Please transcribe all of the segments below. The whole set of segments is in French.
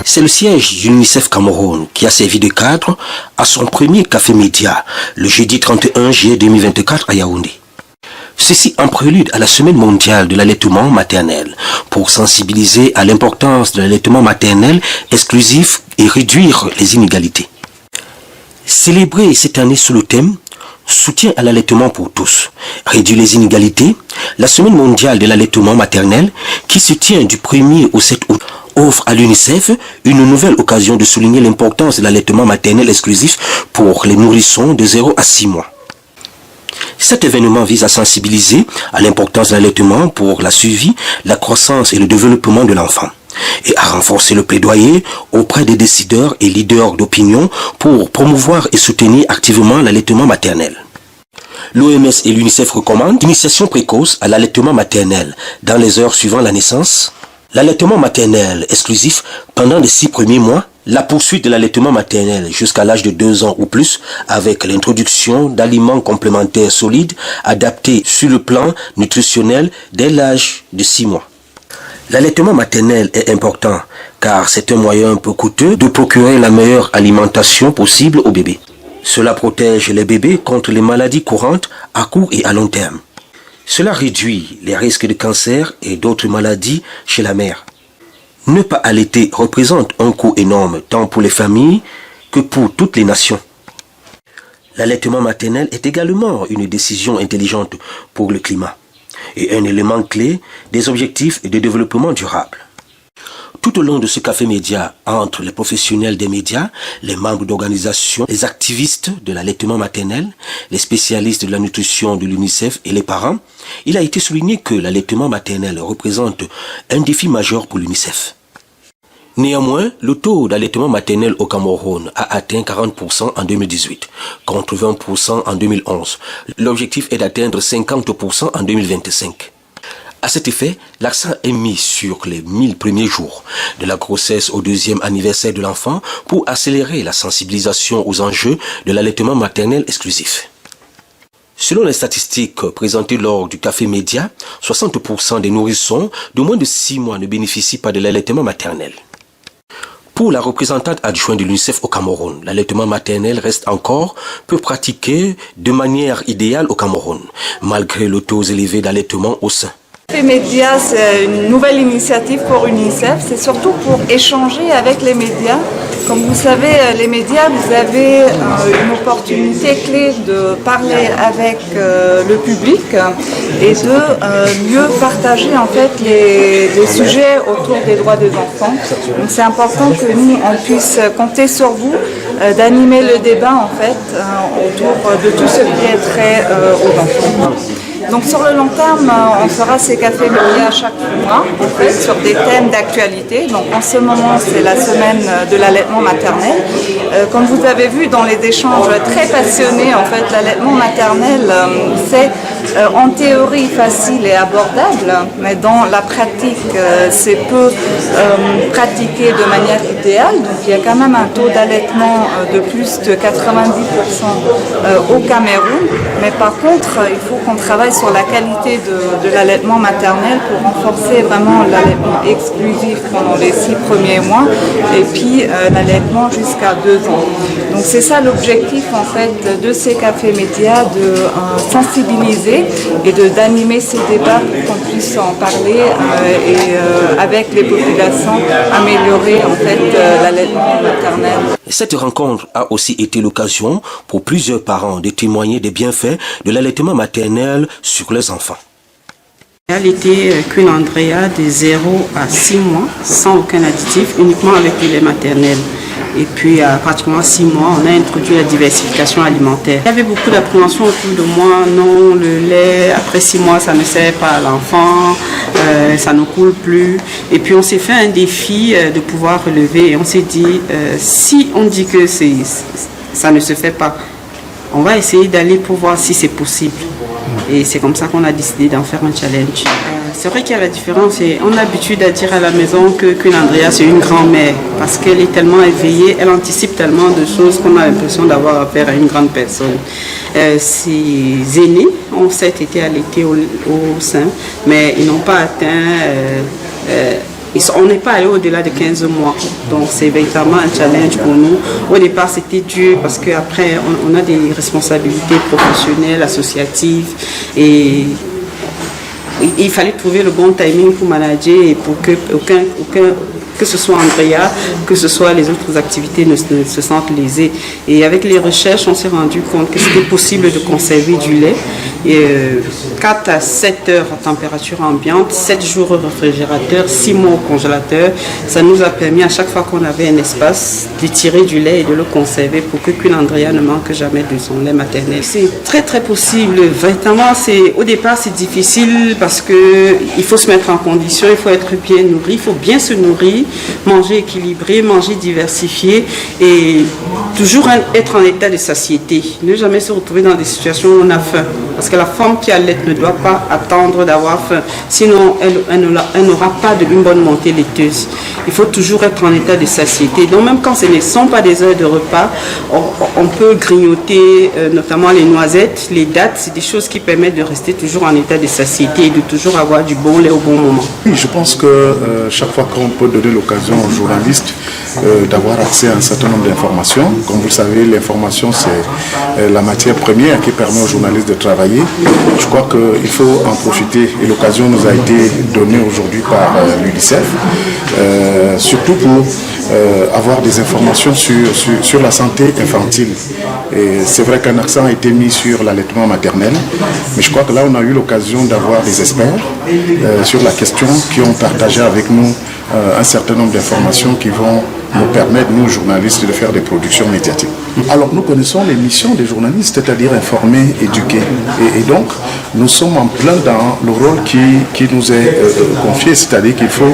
C'est le siège de l'UNICEF Cameroun qui a servi de cadre à son premier café média le jeudi 31 juillet 2024 à Yaoundé. Ceci en prélude à la semaine mondiale de l'allaitement maternel pour sensibiliser à l'importance de l'allaitement maternel exclusif et réduire les inégalités. Célébré cette année sous le thème Soutien à l'allaitement pour tous, réduire les inégalités, la semaine mondiale de l'allaitement maternel qui se tient du 1er au 7 août offre à l'UNICEF une nouvelle occasion de souligner l'importance de l'allaitement maternel exclusif pour les nourrissons de 0 à 6 mois. Cet événement vise à sensibiliser à l'importance de l'allaitement pour la suivi, la croissance et le développement de l'enfant et à renforcer le plaidoyer auprès des décideurs et leaders d'opinion pour promouvoir et soutenir activement l'allaitement maternel. L'OMS et l'UNICEF recommandent l'initiation précoce à l'allaitement maternel dans les heures suivant la naissance, l'allaitement maternel exclusif pendant les 6 premiers mois, la poursuite de l'allaitement maternel jusqu'à l'âge de 2 ans ou plus avec l'introduction d'aliments complémentaires solides adaptés sur le plan nutritionnel dès l'âge de 6 mois. L'allaitement maternel est important car c'est un moyen un peu coûteux de procurer la meilleure alimentation possible aux bébés. Cela protège les bébés contre les maladies courantes à court et à long terme. Cela réduit les risques de cancer et d'autres maladies chez la mère. Ne pas allaiter représente un coût énorme tant pour les familles que pour toutes les nations. L'allaitement maternel est également une décision intelligente pour le climat et un élément clé des objectifs de développement durable. Tout au long de ce café média, entre les professionnels des médias, les membres d'organisations, les activistes de l'allaitement maternel, les spécialistes de la nutrition de l'UNICEF et les parents, il a été souligné que l'allaitement maternel représente un défi majeur pour l'UNICEF. Néanmoins, le taux d'allaitement maternel au Cameroun a atteint 40% en 2018, contre 20% en 2011. L'objectif est d'atteindre 50% en 2025. À cet effet, l'accent est mis sur les 1000 premiers jours de la grossesse au 2e anniversaire de l'enfant pour accélérer la sensibilisation aux enjeux de l'allaitement maternel exclusif. Selon les statistiques présentées lors du café média, 60% des nourrissons de moins de 6 mois ne bénéficient pas de l'allaitement maternel. Pour la représentante adjointe de l'UNICEF au Cameroun, l'allaitement maternel reste encore peu pratiqué de manière idéale au Cameroun, malgré le taux élevé d'allaitement au sein. Les médias, c'est une nouvelle initiative pour l'UNICEF, c'est surtout pour échanger avec les médias. Comme vous savez, les médias, vous avez une opportunité clé de parler avec le public et de mieux partager en fait les sujets autour des droits des enfants. Donc c'est important que nous, on puisse compter sur vous, d'animer le débat en fait autour de tout ce qui est trait aux enfants. Donc sur le long terme, on fera ces cafés médias chaque mois en fait, sur des thèmes d'actualité. Donc en ce moment, c'est la semaine de l'allaitement maternel. Comme vous avez vu dans les échanges très passionnés, en fait, l'allaitement maternel, c'est en théorie facile et abordable, mais dans la pratique, c'est peu pratiqué de manière idéale. Donc il y a quand même un taux d'allaitement de plus de 90% au Cameroun. Mais par contre, il faut qu'on travaille sur la qualité de l'allaitement maternel pour renforcer vraiment l'allaitement exclusif pendant les 6 premiers mois et puis l'allaitement jusqu'à 2 ans. Donc c'est ça l'objectif en fait de ces cafés médias, de sensibiliser et d'animer ces débats pour qu'on puisse en parler et avec les populations améliorer en fait l'allaitement maternel. Cette rencontre a aussi été l'occasion pour plusieurs parents de témoigner des bienfaits de l'allaitement maternel sur leurs enfants. Allaiter Queen Andrea de 0 à 6 mois sans aucun additif, uniquement avec le lait maternel. Et puis à pratiquement 6 mois, on a introduit la diversification alimentaire. Il y avait beaucoup d'appréhension autour de moi. Non, le lait, après 6 mois, ça ne sert pas à l'enfant, ça ne coule plus. Et puis on s'est fait un défi de pouvoir relever. Et on s'est dit, si on dit que ça ne se fait pas, on va essayer d'aller pour voir si c'est possible. Et c'est comme ça qu'on a décidé d'en faire un challenge. C'est vrai qu'il y a la différence et on a l'habitude à dire à la maison que Andrea c'est une grand-mère parce qu'elle est tellement éveillée, elle anticipe tellement de choses qu'on a l'impression d'avoir affaire à une grande personne. Ses aînés ont certes été allaités au sein, mais ils n'ont pas atteint On n'est pas allé au-delà de 15 mois. Donc c'est véritablement un challenge pour nous. Au départ, c'était dur parce qu'après, on a des responsabilités professionnelles, associatives. Et il fallait trouver le bon timing pour manager et pour que que ce soit Andrea, que ce soit les autres activités ne se sentent lésées. Et avec les recherches, on s'est rendu compte que c'était possible de conserver du lait. 4 à 7 heures à température ambiante, 7 jours au réfrigérateur, 6 mois au congélateur. Ça nous a permis à chaque fois qu'on avait un espace d'étirer du lait et de le conserver pour que Queen Andrea ne manque jamais de son lait maternel. C'est très très possible. Vraiment, au départ c'est difficile parce qu'il faut se mettre en condition, il faut être bien nourri, il faut bien se nourrir, manger équilibré, manger diversifié et toujours être en état de satiété. Ne jamais se retrouver dans des situations où on a faim. Parce que la femme qui allait ne doit pas attendre d'avoir faim. Sinon, elle n'aura pas une bonne montée laiteuse. Il faut toujours être en état de satiété. Donc même quand ce ne sont pas des heures de repas, on peut grignoter notamment les noisettes, les dattes. C'est des choses qui permettent de rester toujours en état de satiété et de toujours avoir du bon lait au bon moment. Oui, je pense que chaque fois qu'on peut donner l'occasion aux journalistes d'avoir accès à un certain nombre d'informations, comme vous le savez, l'information c'est la matière première qui permet aux journalistes de travailler. Je crois qu'il faut en profiter et l'occasion nous a été donnée aujourd'hui par l'UNICEF, surtout pour avoir des informations sur la santé infantile. Et c'est vrai qu'un accent a été mis sur l'allaitement maternel, mais je crois que là on a eu l'occasion d'avoir des experts sur la question qui ont partagé avec nous un certain nombre d'informations qui vont nous permettre, nous journalistes, de faire des productions médiatiques. Alors nous connaissons les missions des journalistes, c'est-à-dire informer, éduquer. Et donc nous sommes en plein dans le rôle qui nous est confié, c'est-à-dire qu'il faut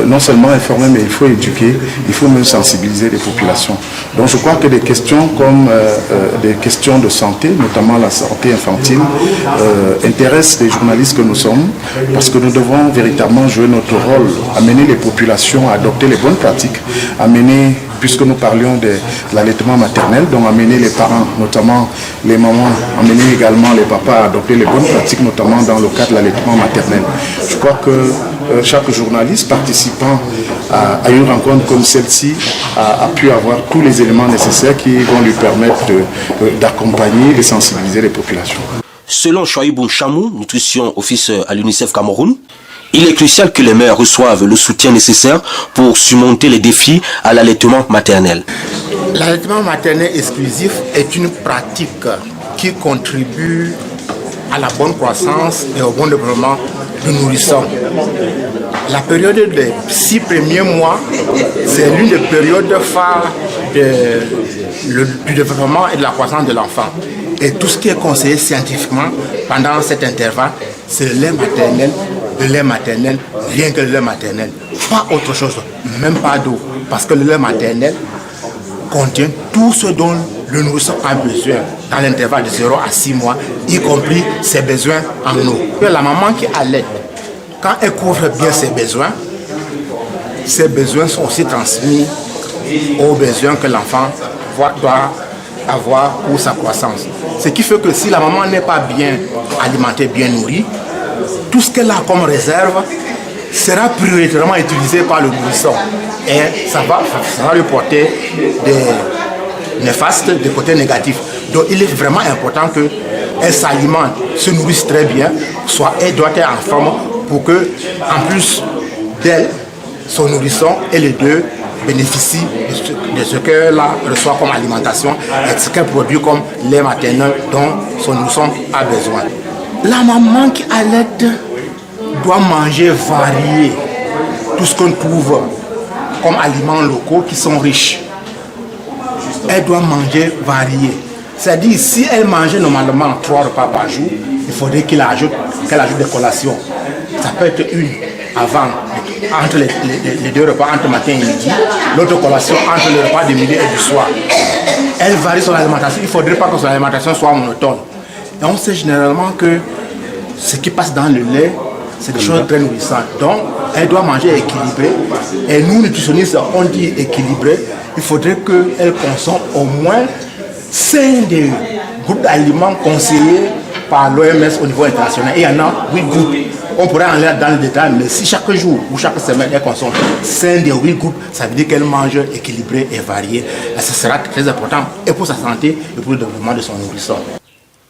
non seulement informer, mais il faut éduquer, il faut même sensibiliser les populations. Donc je crois que des questions comme des questions de santé, notamment la santé infantile, intéressent les journalistes que nous sommes, parce que nous devons véritablement jouer notre rôle, amener les populations à adopter les bonnes pratiques, amener, puisque nous parlions de l'allaitement maternel, donc amener les parents, notamment les mamans, amener également les papas à adopter les bonnes pratiques, notamment dans le cadre de l'allaitement maternel. Je crois que chaque journaliste participant à une rencontre comme celle-ci a pu avoir tous les éléments nécessaires qui vont lui permettre d'accompagner et de sensibiliser les populations. Selon Chouaïbou Chamou, nutrition officer à l'UNICEF Cameroun, il est crucial que les mères reçoivent le soutien nécessaire pour surmonter les défis à l'allaitement maternel. L'allaitement maternel exclusif est une pratique qui contribue à la bonne croissance et au bon développement du nourrisson. La période des 6 premiers mois, c'est l'une des périodes phares du développement et de la croissance de l'enfant. Et tout ce qui est conseillé scientifiquement pendant cet intervalle, c'est le lait maternel, rien que le lait maternel, pas autre chose, même pas d'eau, parce que le lait maternel contient tout ce dont le nourrisson a besoin dans l'intervalle de 0 à 6 mois, y compris ses besoins en eau. La maman qui allaite, quand elle couvre bien ses besoins sont aussi transmis aux besoins que l'enfant doit avoir pour sa croissance. Ce qui fait que si la maman n'est pas bien alimentée, bien nourrie, tout ce qu'elle a comme réserve sera prioritairement utilisé par le nourrisson. Et ça va lui porter des néfastes, des côtés négatifs. Donc il est vraiment important qu'elle s'alimente, se nourrisse très bien, elle doit être en forme pour que, en plus d'elle, son nourrisson et les deux bénéficient de ce qu'elle reçoit comme alimentation et ce qu'elle produit comme lait maternel dont son nourrisson a besoin. La maman qui allaite doit manger varié, tout ce qu'on trouve comme aliments locaux qui sont riches. Elle doit manger varié. C'est-à-dire, si elle mangeait normalement 3 repas par jour, il faudrait qu'elle ajoute des collations. Ça peut être une avant, entre les 2 repas, entre matin et midi, l'autre collation entre le repas de midi et du soir. Elle varie son alimentation, il ne faudrait pas que son alimentation soit monotone. Et on sait généralement que ce qui passe dans le lait, c'est des choses très nourrissantes. Donc, elle doit manger équilibré. Et nous, nutritionnistes, on dit équilibré. Il faudrait qu'elle consomme au moins 5 des groupes d'aliments conseillés par l'OMS au niveau international. Et il y en a 8 groupes. On pourrait aller dans le détail, mais si chaque jour ou chaque semaine elle consomme 5 des 8 groupes, ça veut dire qu'elle mange équilibré et varié. Et ce sera très important et pour sa santé et pour le développement de son nourrisson.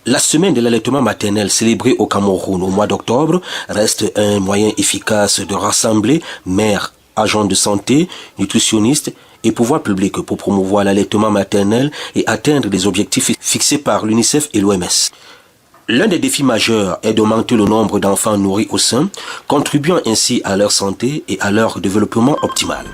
La semaine de l'allaitement maternel célébrée au Cameroun au mois d'octobre reste un moyen efficace de rassembler mères, agents de santé, nutritionnistes et pouvoirs publics pour promouvoir l'allaitement maternel et atteindre les objectifs fixés par l'UNICEF et l'OMS. L'un des défis majeurs est d'augmenter le nombre d'enfants nourris au sein, contribuant ainsi à leur santé et à leur développement optimal.